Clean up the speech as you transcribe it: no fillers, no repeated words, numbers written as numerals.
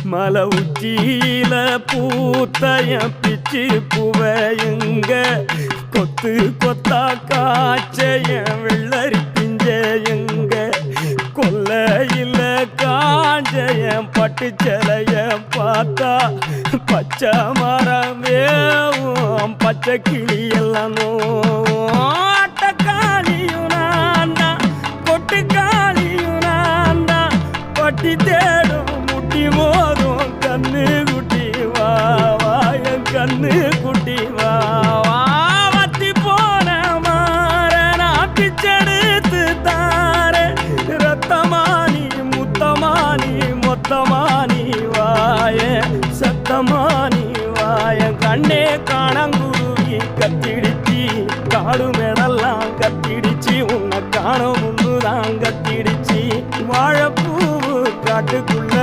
மலை உச்சியில பூத்தைய பிச்சு புவையுங்க கொத்து கொத்தா காய்ச்சைய வெள்ளரி பிஞ்சையுங்க கொல்லையில காஞ்சைய பட்டு சிலைய பார்த்தா பச்சை மரம் வேவும் பச்சை கிளி எல்லாம் ஆட்டக்காளியும் நான் தான் கொட்டுக்காளியும் நான் தான் பட்டி தேடும் முட்டி மோதும் கண்ணு குட்டி வா வா என் கண்ணு குட்டி வா வா வத்தி போன மாற நான் பிச்செடுத்து தார ரத்தமானி முத்தமானி மொத்தமானி வாய சத்தமானி வாய கண்ணே காணங்குருவி கத்திடுச்சி காடு மேடெல்லாம் கத்திடுச்சி உன்னை காண முன்னுதான் கத்திடுச்சி வாழைப்பூ காட்டுக்குள்ள